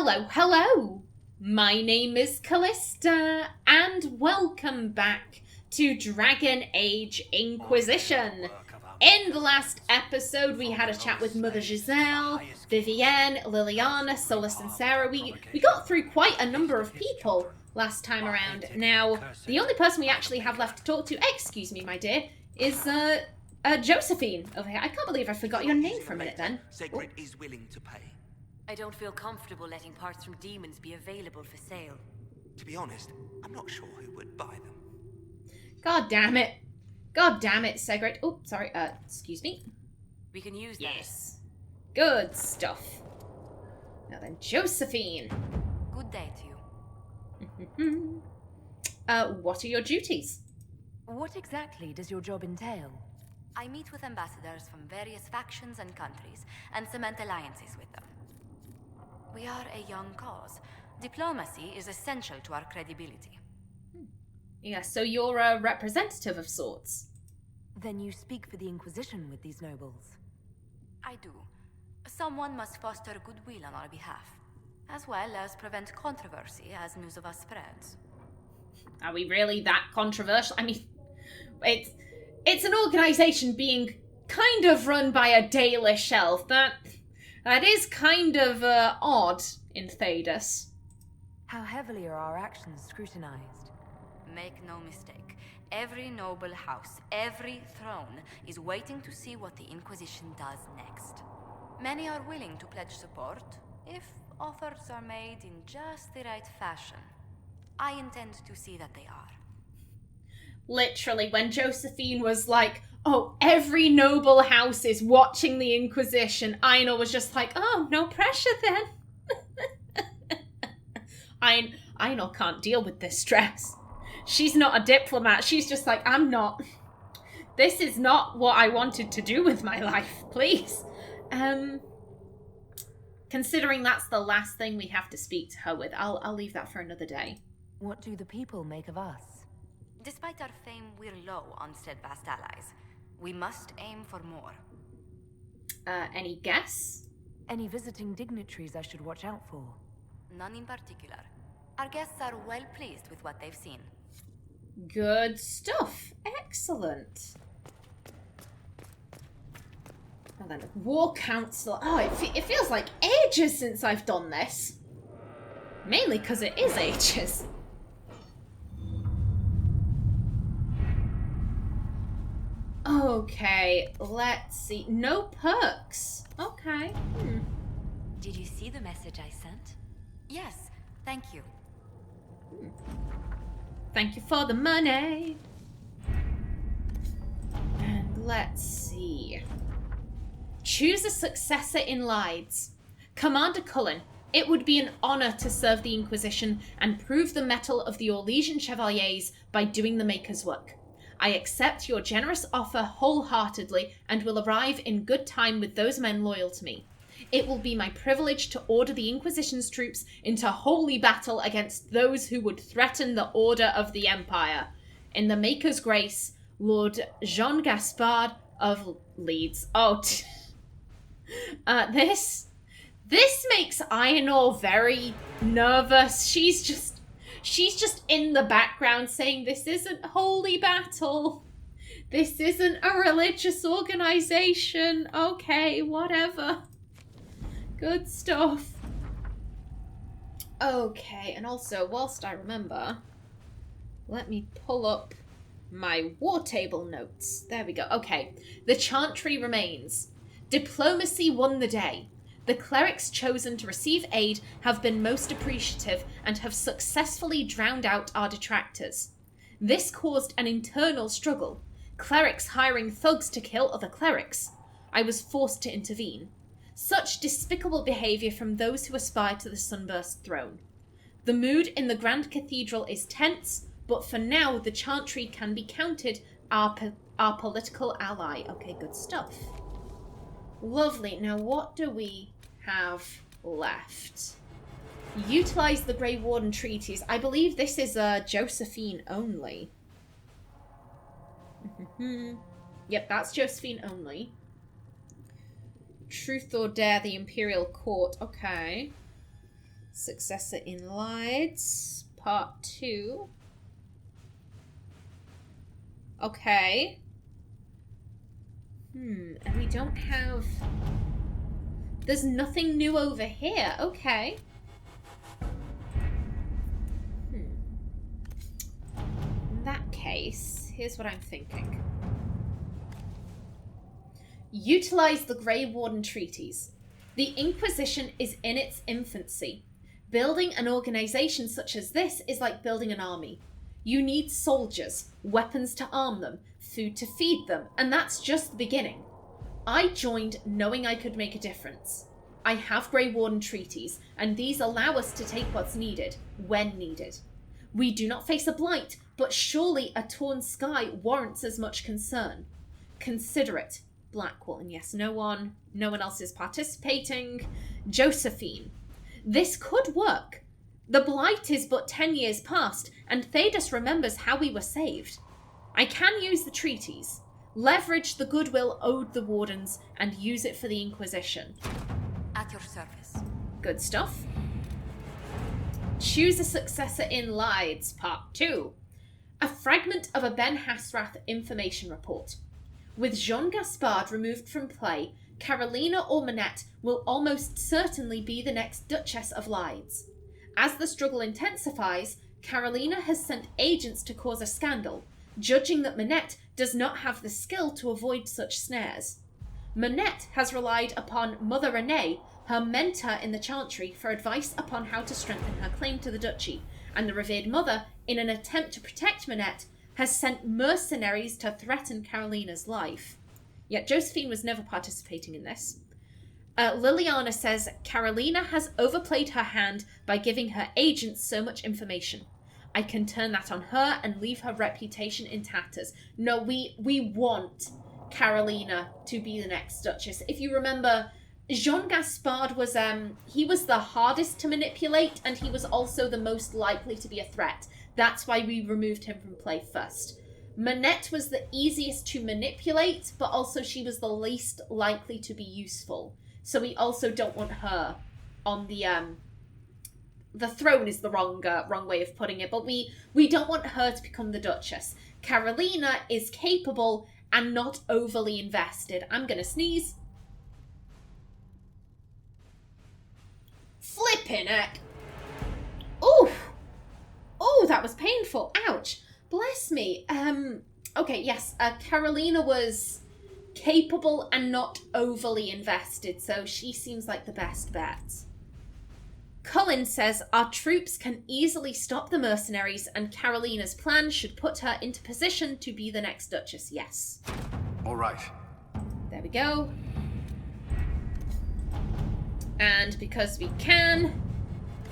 hello, hello! My name is Callista, and welcome back to Dragon Age Inquisition. In the last episode, we had a chat with Mother Giselle, Vivienne, Liliana, Solus, and Sarah. We got through quite a number of people last time around. Now, the only person we actually have left to talk to, excuse me, my dear, is Josephine over here. I can't believe I forgot your name for a minute then. Sacred is willing to pay. I don't feel comfortable letting parts from demons be available for sale. To be honest, I'm not sure who would buy them. God damn it. God damn it, Segret. Oh, sorry, excuse me. We can use that. Yes. Good stuff. Now then, Josephine. Good day to you. What are your duties? What exactly does your job entail? I meet with ambassadors from various factions and countries, and cement alliances with them. We are a young cause. Diplomacy is essential to our credibility. Yeah, so you're a representative of sorts. Then you speak for the Inquisition with these nobles? I do. Someone must foster goodwill on our behalf, as well as prevent controversy as news of us spreads. Are we really that controversial? I mean, it's an organization being kind of run by a Dalish elf. That is kind of odd in Thedas. How heavily are our actions scrutinized? Make no mistake. Every noble house, every throne, is waiting to see what the Inquisition does next. Many are willing to pledge support, if offers are made in just the right fashion. I intend to see that they are. Literally, when Josephine was like, oh, every noble house is watching the Inquisition, Aenor was just like, oh, no pressure then. Aenor can't deal with this stress. She's not a diplomat. She's just like, I'm not. This is not what I wanted to do with my life, please. Considering that's the last thing we have to speak to her with, I'll leave that for another day. What do the people make of us? Despite our fame, we're low on steadfast allies. We must aim for more. Any guess? Any visiting dignitaries I should watch out for? None in particular. Our guests are well pleased with what they've seen. Good stuff. Excellent. And then War Council. Oh, it feels like ages since I've done this. Mainly because it is ages. Okay, let's see. No perks. Okay. Did you see the message I sent? Yes, thank you. Thank you for the money. And let's see. Choose a successor in Lydes. Commander Cullen, it would be an honor to serve the Inquisition and prove the mettle of the Orlesian Chevaliers by doing the Maker's work. I accept your generous offer wholeheartedly and will arrive in good time with those men loyal to me. It will be my privilege to order the Inquisition's troops into holy battle against those who would threaten the order of the Empire. In the Maker's grace, Lord Jean Gaspard of Leeds. Oh, this makes Aenor very nervous. She's just in the background saying, this isn't holy battle. This isn't a religious organization. Okay, whatever. Good stuff. Okay, and also, whilst I remember, let me pull up my war table notes. There we go. Okay, the chantry remains. Diplomacy won the day. The clerics chosen to receive aid have been most appreciative and have successfully drowned out our detractors. This caused an internal struggle, clerics hiring thugs to kill other clerics. I was forced to intervene. Such despicable behaviour from those who aspire to the Sunburst throne. The mood in the Grand Cathedral is tense, but for now the chantry can be counted our political ally. Okay, good stuff. Lovely. Now what do we have left? Utilize the Grey Warden treaties. I believe this is Josephine only. Yep, that's Josephine only. Truth or Dare, the Imperial Court. Okay. Successor in Lides, part 2. Okay. And we don't have... There's nothing new over here. Okay. In that case, here's what I'm thinking. Utilize the Grey Warden treaties. The Inquisition is in its infancy. Building an organization such as this is like building an army. You need soldiers, weapons to arm them, food to feed them, and that's just the beginning. I joined knowing I could make a difference. I have Grey Warden treaties, and these allow us to take what's needed, when needed. We do not face a blight, but surely a torn sky warrants as much concern. Consider it. Blackwall, and yes, no one else is participating. Josephine. This could work. The blight is but 10 years past, and Thedas remembers how we were saved. I can use the treaties, leverage the goodwill owed the Wardens, and use it for the Inquisition. At your service. Good stuff. Choose a successor in Lides, part 2. A fragment of a Ben Hasrath information report. With Jean Gaspard removed from play, Carolina or Manette will almost certainly be the next Duchess of Lides. As the struggle intensifies, Carolina has sent agents to cause a scandal, judging that Manette does not have the skill to avoid such snares. Manette has relied upon Mother Renee, her mentor in the Chantry, for advice upon how to strengthen her claim to the duchy, and the revered mother, in an attempt to protect Manette, has sent mercenaries to threaten Carolina's life. Yet Josephine was never participating in this. Liliana says Carolina has overplayed her hand by giving her agents so much information. I can turn that on her and leave her reputation in tatters. No, we want Carolina to be the next Duchess. If you remember, Jean Gaspard was he was the hardest to manipulate, and he was also the most likely to be a threat. That's why we removed him from play first. Manette was the easiest to manipulate, but also she was the least likely to be useful. So we also don't want her on the throne is the wrong way of putting it, but we don't want her to become the Duchess. Carolina is capable and not overly invested. I'm gonna sneeze. Flippin' heck. Ooh. Oh, that was painful. Ouch. Bless me. Okay, yes, Carolina was capable and not overly invested, so she seems like the best bet. Cullen says our troops can easily stop the mercenaries, and Carolina's plan should put her into position to be the next Duchess. Yes. All right. There we go. And because we can,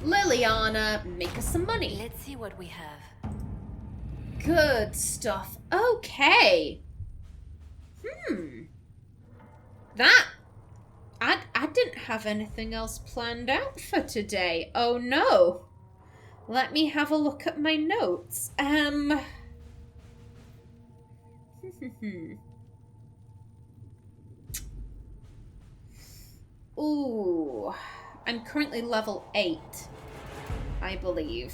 Liliana, make us some money. Let's see what we have. Good stuff. Okay. That... I didn't have anything else planned out for today. Oh no. Let me have a look at my notes. Ooh. I'm currently level 8, I believe.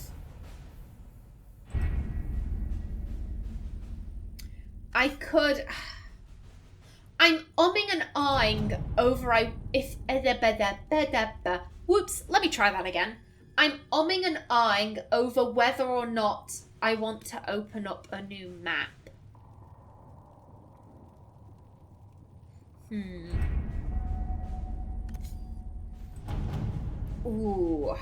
I could... I'm umming and ahhing over whoops, let me try that again. I'm umming and ahhing over whether or not I want to open up a new map. Ooh.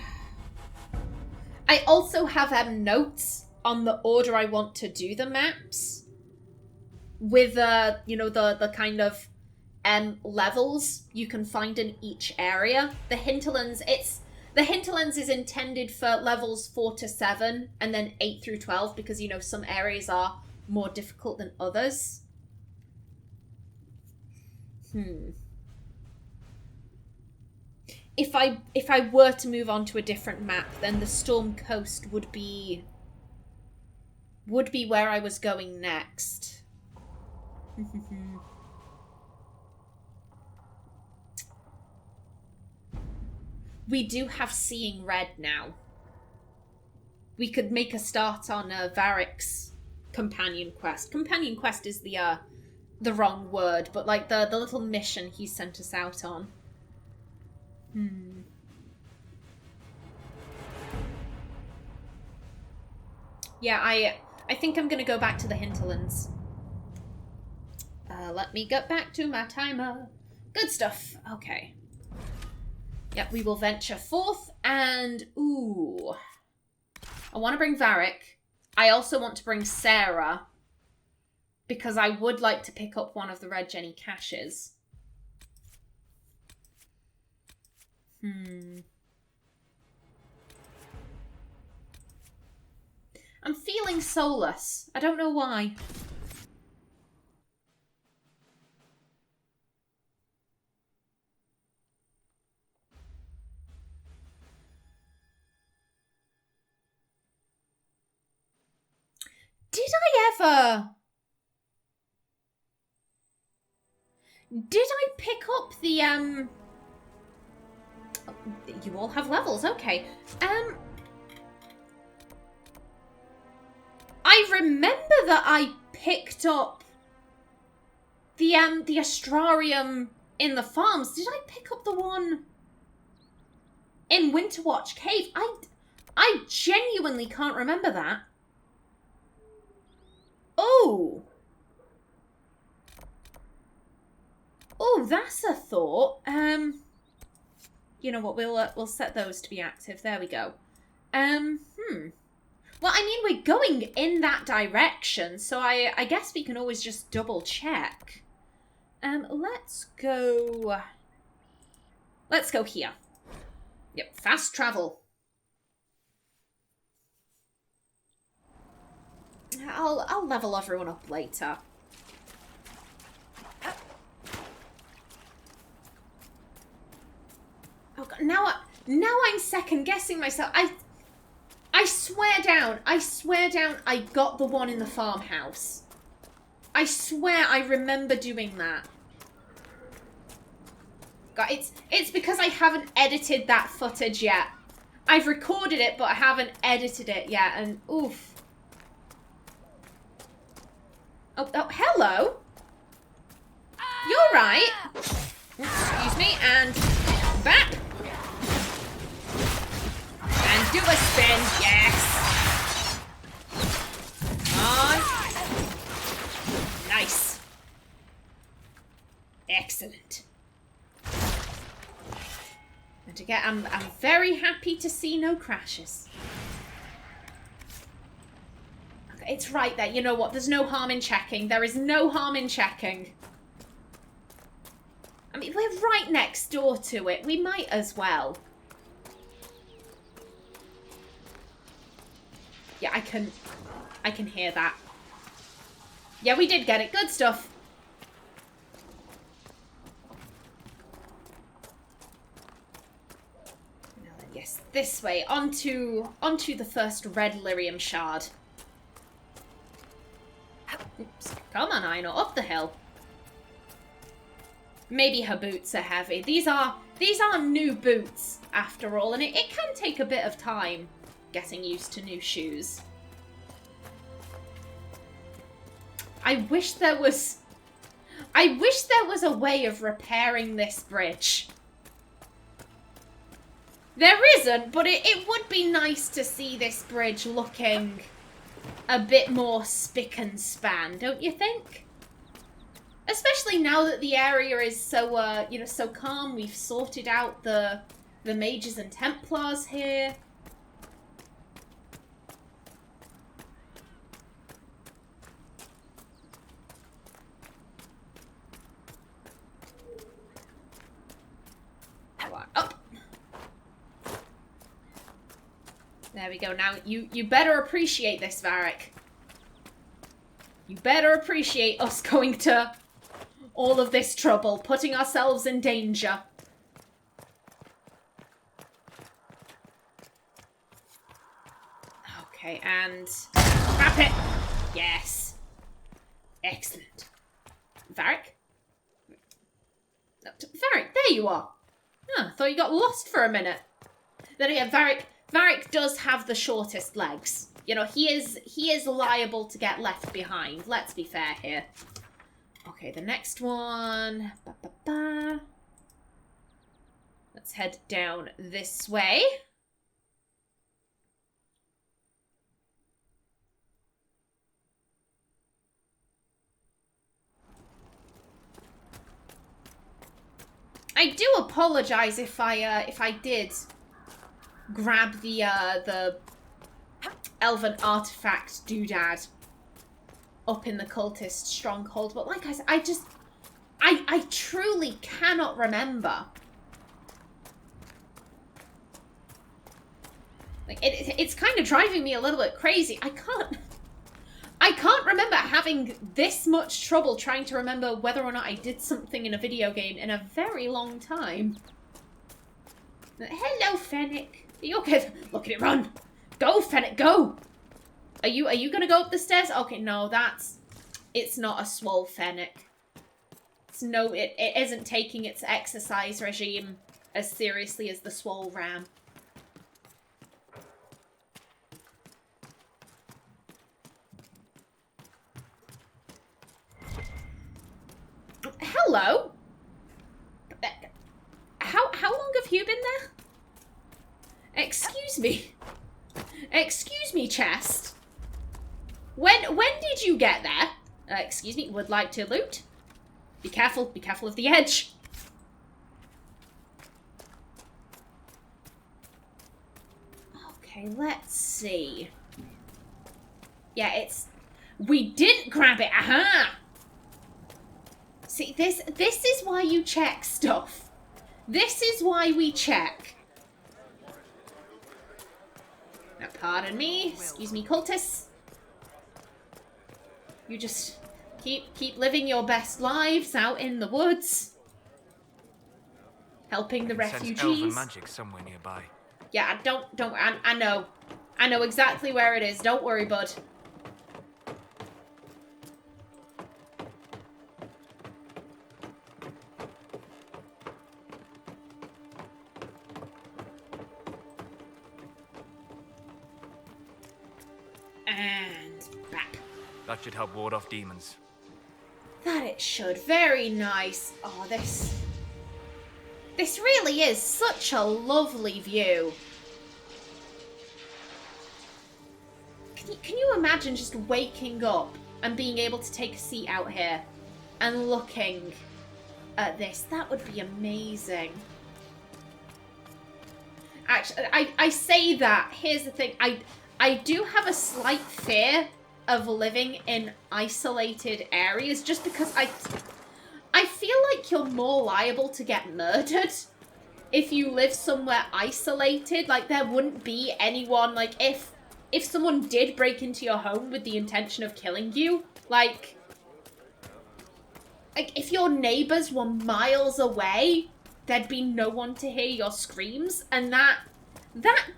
I also have notes on the order I want to do the maps. With, you know, the kind of levels you can find in each area. The hinterlands, the hinterlands is intended for levels 4 to 7 and then 8 through 12 because, you know, some areas are more difficult than others. If I were to move on to a different map, then the Storm Coast would be where I was going next. we do have Seeing Red now. We could make a start on Varric's companion quest. Companion quest is the wrong word, but like the little mission he sent us out on. Yeah, I think I'm gonna go back to the hinterlands. Let me get back to my timer. Good stuff. Okay. Yep, we will venture forth, and ooh, I want to bring Varric. I also want to bring Sarah, because I would like to pick up one of the Red Jenny caches. I'm feeling soulless. I don't know why. Did I pick up the, oh, you all have levels, okay. I remember that I picked up the Astrarium in the farms. Did I pick up the one in Winterwatch Cave? I genuinely can't remember that. Oh. Oh, that's a thought. You know what? We'll set those to be active. There we go. Well, I mean, we're going in that direction, so I guess we can always just double check. Let's go here. Yep, fast travel. I'll level everyone up later. Oh God, now I'm second guessing myself. I swear down, I got the one in the farmhouse. I swear I remember doing that. God, it's because I haven't edited that footage yet. I've recorded it, but I haven't edited it yet, and oof. Oh, hello. You're right. Excuse me, and back. And do a spin, yes. On. Nice. Excellent. And again, I'm very happy to see no crashes. Okay, it's right there. You know what? There's no harm in checking. There is no harm in checking. I mean, we're right next door to it. We might as well. Yeah, I can hear that. Yeah, we did get it. Good stuff. Now then, yes, this way. Onto the first red lyrium shard. Oops. Come on, Aenor, up the hill. Maybe her boots are heavy. These are new boots, after all, and it can take a bit of time getting used to new shoes. I wish there was a way of repairing this bridge. There isn't, but it would be nice to see this bridge looking a bit more spick and span, don't you think? Especially now that the area is so, you know, so calm. We've sorted out the mages and Templars here. Up. There we go. Now, you better appreciate this, Varric. You better appreciate us going to all of this trouble, putting ourselves in danger. Okay, and wrap it. Yes. Excellent. Varric? No, Varric, there you are. Huh, I thought you got lost for a minute. Then again, Varric does have the shortest legs. You know, he is liable to get left behind. Let's be fair here. Okay, the next one. Let's head down this way. I do apologize if I did grab the elven artifact doodad up in the cultist stronghold, but like I said, I truly cannot remember. Like it's kind of driving me a little bit crazy. I can't remember having this much trouble trying to remember whether or not I did something in a video game in a very long time. Hello, Fennec. Are you okay? Look at it run. Go, Fennec, go. Are you gonna go up the stairs? Okay, no, it's not a swole Fennec. It isn't taking its exercise regime as seriously as the swole ram. Hello. How long have you been there? Excuse me. Excuse me, chest. When did you get there? Excuse me, would like to loot? Be careful of the edge. Okay, let's see. Yeah, we didn't grab it, aha! See, this is why you check stuff. This is why we check. Now, pardon me. Excuse me, cultists. You just keep living your best lives out in the woods. Helping the refugees. Elven magic somewhere nearby. Yeah, I know. I know exactly where it is. Don't worry, bud. And back. That should help ward off demons. That it should. Very nice. Oh, this really is such a lovely view. Can you imagine just waking up and being able to take a seat out here and looking at this? That would be amazing. Actually, I say that. Here's the thing. I do have a slight fear of living in isolated areas just because I feel like you're more liable to get murdered if you live somewhere isolated. Like, there wouldn't be anyone, like, if someone did break into your home with the intention of killing you, like if your neighbors were miles away, there'd be no one to hear your screams, and that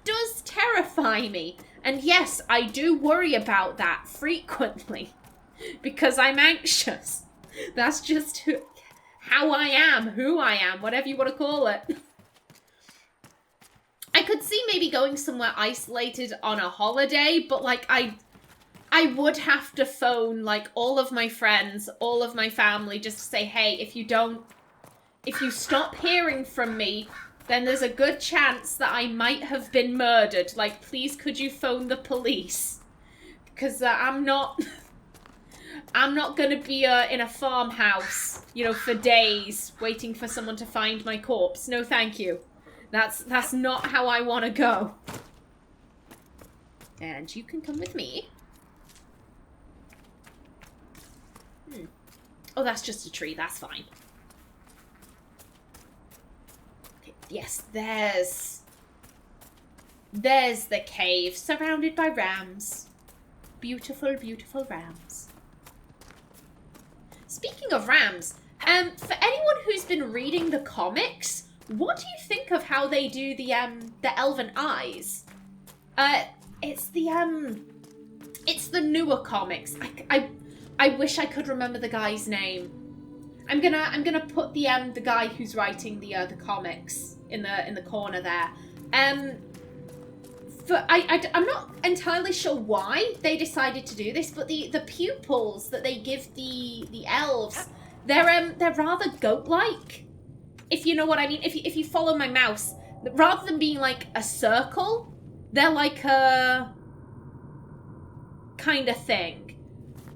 does terrify me. And yes, I do worry about that frequently because I'm anxious. That's just how I am, who I am, whatever you want to call it. I could see maybe going somewhere isolated on a holiday, but like I would have to phone like all of my friends, all of my family, just to say, hey, if you stop hearing from me, then there's a good chance that I might have been murdered. Like, please, could you phone the police? Because I'm not gonna be in a farmhouse, you know, for days waiting for someone to find my corpse. No, thank you. That's not how I want to go. And you can come with me. Oh, that's just a tree. That's fine. Yes, there's the cave, surrounded by rams. Beautiful, beautiful rams. Speaking of rams, for anyone who's been reading the comics, what do you think of how they do the elven eyes? It's the newer comics. I wish I could remember the guy's name. I'm gonna put the guy who's writing the comics in the corner there. I'm not entirely sure why they decided to do this, but the pupils that they give the elves, they're rather goat-like, if you know what I mean. If you follow my mouse, rather than being like a circle, they're like a kind of thing,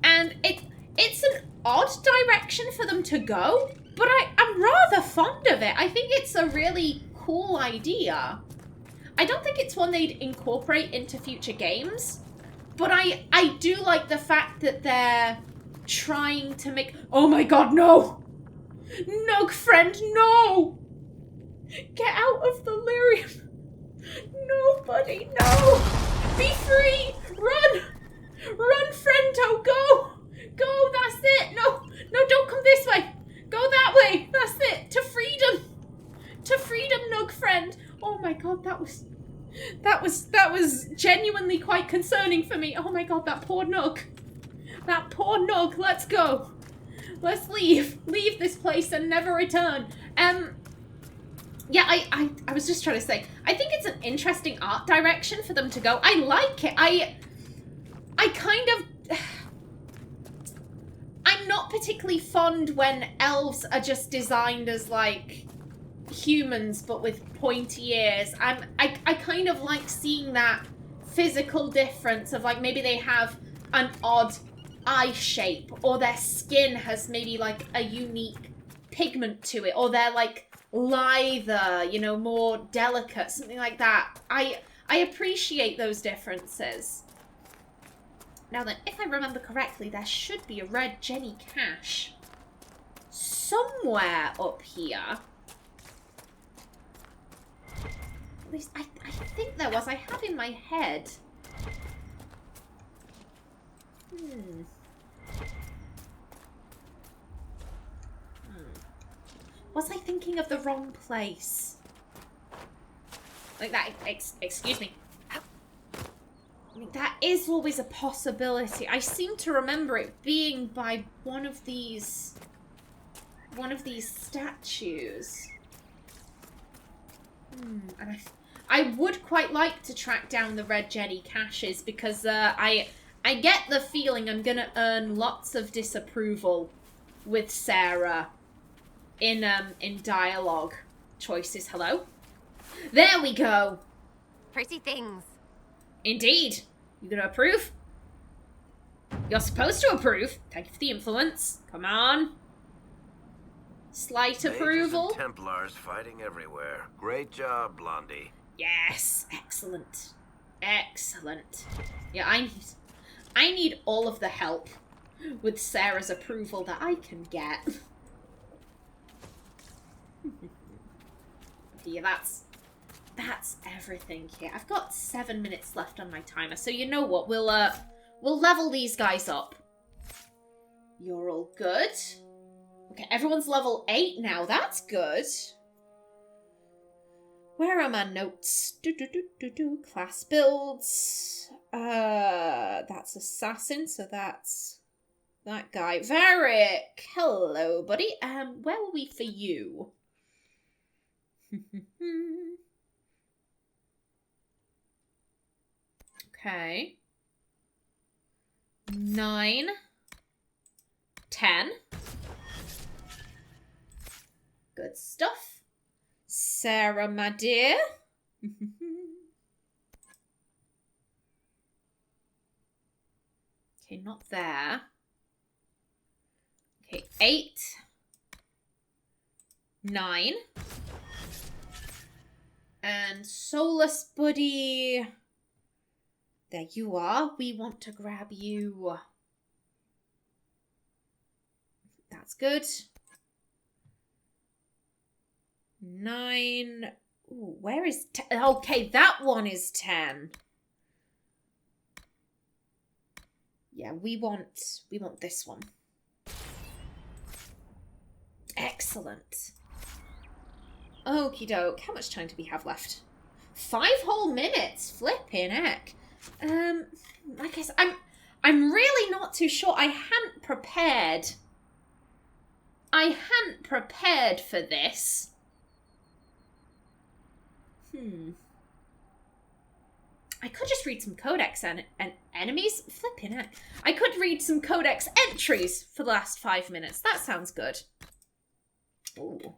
and it's an odd direction for them to go, but I'm rather fond of it. I think it's a really cool idea. I don't think it's one they'd incorporate into future games, but I do like the fact that they're trying to make... Oh my god, no! No, friend, no! Get out of the lyrium! Nobody, no! Be free! Run! Run, friendo, go! Go, that's it! No, don't come this way! Go that way! That's it! To freedom! To freedom, Nug friend! Oh my god, that was genuinely quite concerning for me. Oh my god, that poor Nug. That poor Nug. Let's go. Let's leave. Leave this place and never return. Yeah, I was just trying to say, I think it's an interesting art direction for them to go. I like it. I kind of... I'm not particularly fond when elves are just designed as, like, humans but with pointy ears. I kind of like seeing that physical difference of, like, maybe they have an odd eye shape, or their skin has maybe like a unique pigment to it, or they're like lither, you know, more delicate, something like that. I appreciate those differences. Now then, if I remember correctly, there should be a red Jenny cache somewhere up here. At least I think there was. I have in my head. Was I thinking of the wrong place? Like that, excuse me. I mean, that is always a possibility. I seem to remember it being by one of these statues. And I would quite like to track down the red Jenny caches, because I get the feeling I'm gonna earn lots of disapproval with Sarah in dialogue choices. Hello? There we go. Pretty things. Indeed. You gonna approve? You're supposed to approve. Thank you for the influence. Come on. Slight approval. Mages and Templars fighting everywhere. Great job, Blondie. Yes, excellent. Excellent. Yeah, I need all of the help with Sarah's approval that I can get. Yeah, that's everything here. I've got 7 minutes left on my timer, so you know what? We'll level these guys up. You're all good. Okay, everyone's level 8 now. That's good. Where are my notes? Class builds. That's assassin, so that's that guy. Varric. Hello, buddy. Where were we for you? Okay. 9. 10. Good stuff. Sarah, my dear. Okay, not there. Okay, 8. 9. And Solus, buddy. There you are. We want to grab you. That's good. 9. Ooh, where is 10? Okay, that one is 10. Yeah, we want this one. Excellent. Okie doke. How much time do we have left? 5 whole minutes. Flipping heck. I guess I'm really not too sure. I hadn't prepared for this. I could just read some codex and enemies. Flipping heck. I could read some codex entries for the last 5 minutes. That sounds good. Ooh.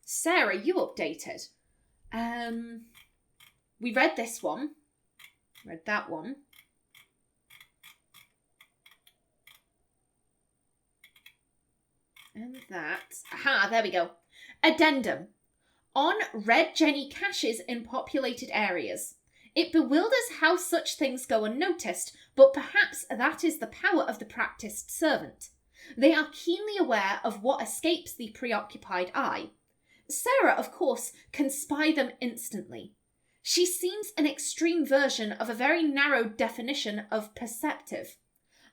Sarah, you updated. We read this one. Read that one. And that. Aha, there we go. Addendum. On Red Jenny caches in populated areas. It bewilders how such things go unnoticed, but perhaps that is the power of the practiced servant. They are keenly aware of what escapes the preoccupied eye. Sarah, of course, can spy them instantly. She seems an extreme version of a very narrow definition of perceptive.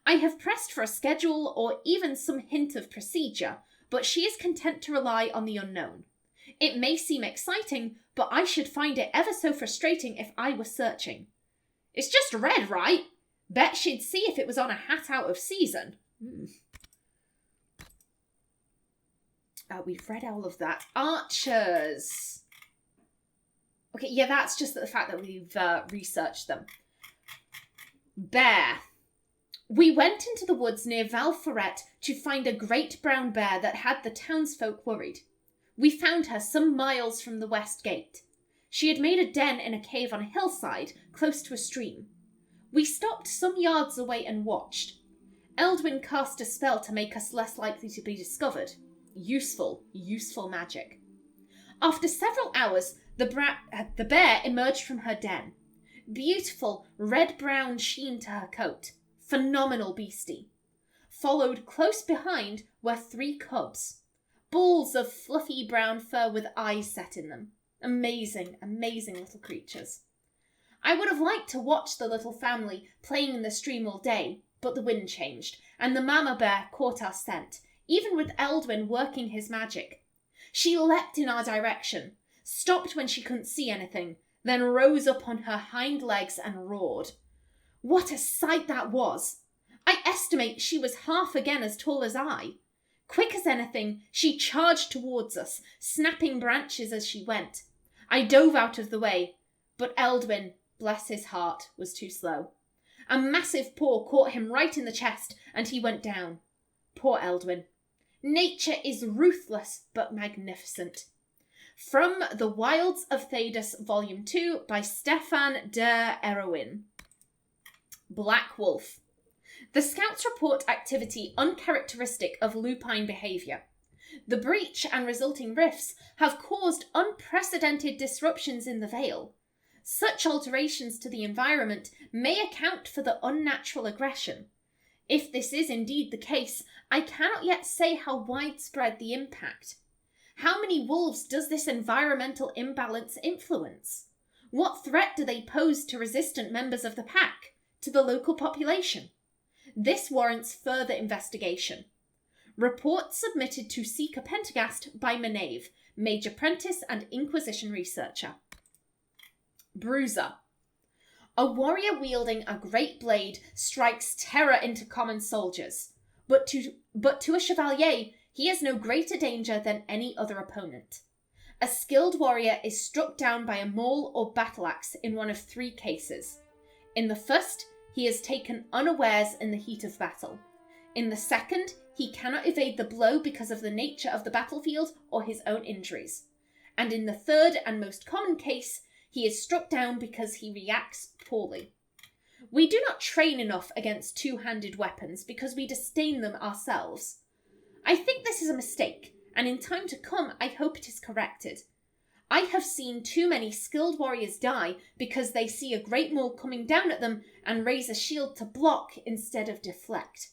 I have pressed for a schedule or even some hint of procedure, but she is content to rely on the unknown. It may seem exciting, but I should find it ever so frustrating if I were searching. It's just red, right? Bet she'd see if it was on a hat out of season. We've read all of that. Archers. Okay, yeah, that's just the fact that we've researched them. Bear. We went into the woods near Valforet to find a great brown bear that had the townsfolk worried. We found her some miles from the west gate. She had made a den in a cave on a hillside, close to a stream. We stopped some yards away and watched. Eldwin cast a spell to make us less likely to be discovered. Useful magic. After several hours, the bear emerged from her den. Beautiful red-brown sheen to her coat. Phenomenal beastie. Followed close behind were 3 cubs. Balls of fluffy brown fur with eyes set in them. Amazing little creatures. I would have liked to watch the little family playing in the stream all day, but the wind changed, and the mama bear caught our scent, even with Eldwin working his magic. She leapt in our direction, stopped when she couldn't see anything, then rose up on her hind legs and roared. What a sight that was! I estimate she was half again as tall as I. Quick as anything, she charged towards us, snapping branches as she went. I dove out of the way, but Eldwin, bless his heart, was too slow. A massive paw caught him right in the chest, and he went down. Poor Eldwin. Nature is ruthless but magnificent. From The Wilds of Thedas, Volume 2, by Stefan der Erowin. Black Wolf. The scouts report activity uncharacteristic of lupine behaviour. The breach and resulting rifts have caused unprecedented disruptions in the Vale. Such alterations to the environment may account for the unnatural aggression. If this is indeed the case, I cannot yet say how widespread the impact. How many wolves does this environmental imbalance influence? What threat do they pose to resistant members of the pack, to the local population? This warrants further investigation. Report submitted to Seeker Pentagast by Menave, Mage Apprentice and Inquisition Researcher. Bruiser. A warrior wielding a great blade strikes terror into common soldiers, but to a chevalier he is no greater danger than any other opponent. A skilled warrior is struck down by a maul or battle axe in one of 3 cases. In the first, he is taken unawares in the heat of battle. In the second, he cannot evade the blow because of the nature of the battlefield or his own injuries. And in the third and most common case, he is struck down because he reacts poorly. We do not train enough against 2-handed weapons because we disdain them ourselves. I think this is a mistake, and in time to come I hope it is corrected. I have seen too many skilled warriors die because they see a great maul coming down at them and raise a shield to block instead of deflect.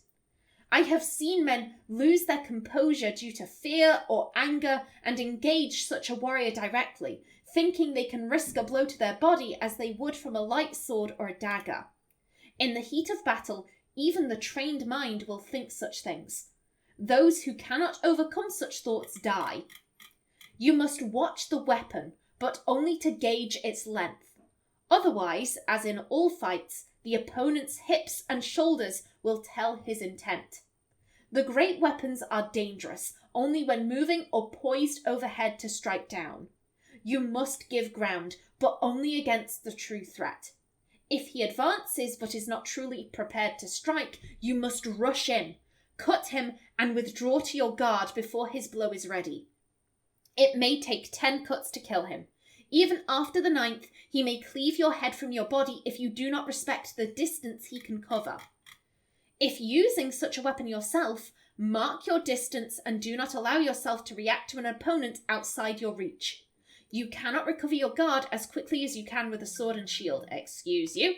I have seen men lose their composure due to fear or anger and engage such a warrior directly, thinking they can risk a blow to their body as they would from a light sword or a dagger. In the heat of battle, even the trained mind will think such things. Those who cannot overcome such thoughts die. You must watch the weapon, but only to gauge its length. Otherwise, as in all fights, the opponent's hips and shoulders will tell his intent. The great weapons are dangerous only when moving or poised overhead to strike down. you must give ground, but only against the true threat. If he advances but is not truly prepared to strike, you must rush in, cut him, and withdraw to your guard before his blow is ready. It may take 10 cuts to kill him. Even after the 9th, he may cleave your head from your body if you do not respect the distance he can cover. If using such a weapon yourself, mark your distance and do not allow yourself to react to an opponent outside your reach. You cannot recover your guard as quickly as you can with a sword and shield. Excuse you.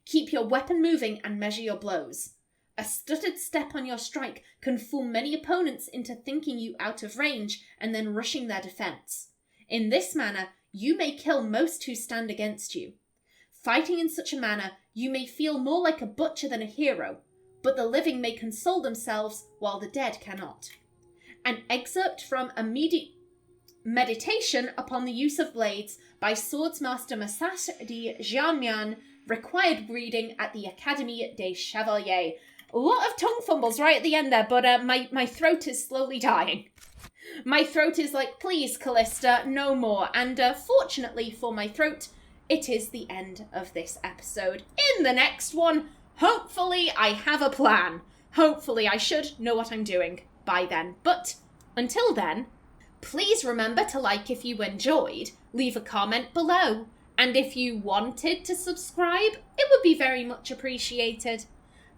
Keep your weapon moving and measure your blows. A stuttered step on your strike can fool many opponents into thinking you out of range and then rushing their defense. In this manner, you may kill most who stand against you. Fighting in such a manner, you may feel more like a butcher than a hero, but the living may console themselves while the dead cannot. An excerpt from a meditation upon the use of blades by Swordsmaster Masashi Jianmian, required reading at the Académie des Chevaliers. A lot of tongue fumbles right at the end there, but my throat is slowly dying. My throat is like, please, Callista, no more. And fortunately for my throat, it is the end of this episode. In the next one, hopefully I have a plan. Hopefully I should know what I'm doing by then. But until then, please remember to like if you enjoyed, leave a comment below. And if you wanted to subscribe, it would be very much appreciated.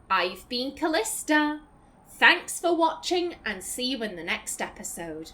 I've been Callista. Thanks for watching and see you in the next episode.